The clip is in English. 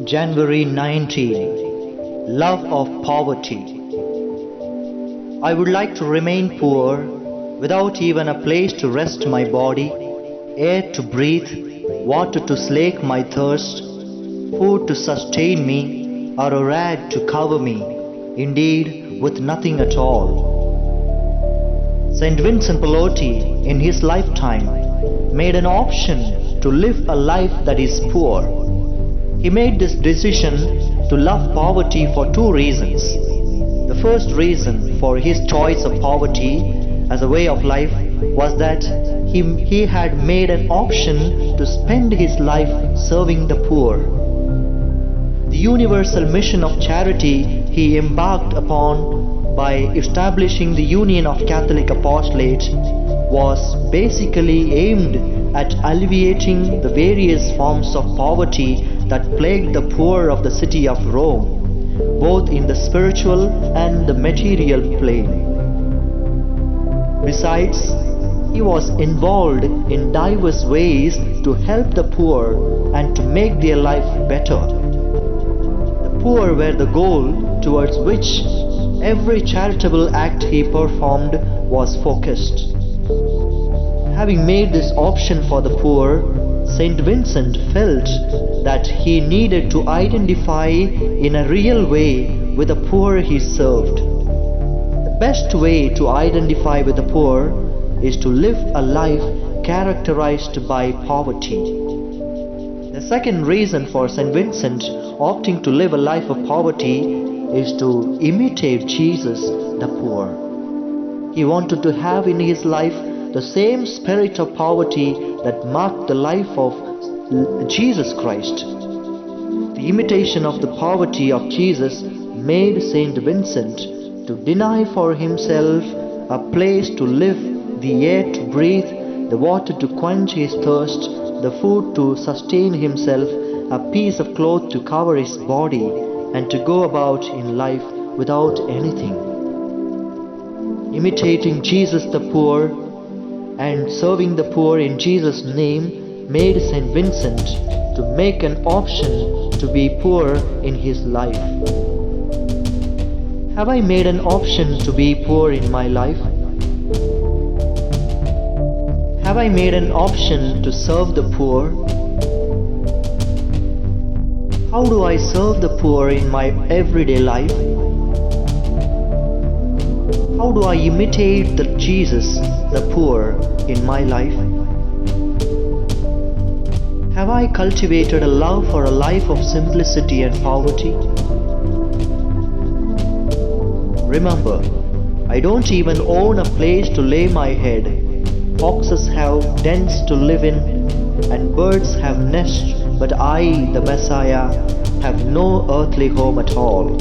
January 19. Love of poverty. I would like to remain poor without even a place to rest my body, air to breathe, water to slake my thirst, food to sustain me, or a rag to cover me, indeed, with nothing at all. St. Vincent Pallotti, in his lifetime, made an option to live a life that is poor. He made this decision to love poverty for two reasons. The first reason for his choice of poverty as a way of life was that he had made an option to spend his life serving the poor. The universal mission of charity he embarked upon by establishing the Union of Catholic Apostolate was basically aimed at alleviating the various forms of poverty that plagued the poor of the city of Rome, both in the spiritual and the material plane. Besides, he was involved in diverse ways to help the poor and to make their life better. The poor were the goal towards which every charitable act he performed was focused. Having made this option for the poor, St. Vincent felt that he needed to identify in a real way with the poor he served. The best way to identify with the poor is to live a life characterized by poverty. The second reason for St. Vincent opting to live a life of poverty is to imitate Jesus the poor. He wanted to have in his life the same spirit of poverty that marked the life of Jesus Christ. The imitation of the poverty of Jesus made Saint Vincent to deny for himself a place to live, the air to breathe, the water to quench his thirst, the food to sustain himself, a piece of cloth to cover his body, and to go about in life without anything. Imitating Jesus the poor and serving the poor in Jesus' name made St. Vincent to make an option to be poor in his life. Have I made an option to be poor in my life? Have I made an option to serve the poor? How do I serve the poor in my everyday life? How do I imitate the Jesus, the poor, in my life? Have I cultivated a love for a life of simplicity and poverty? Remember, I don't even own a place to lay my head. Foxes have dens to live in, and birds have nests, but I, the Messiah, have no earthly home at all.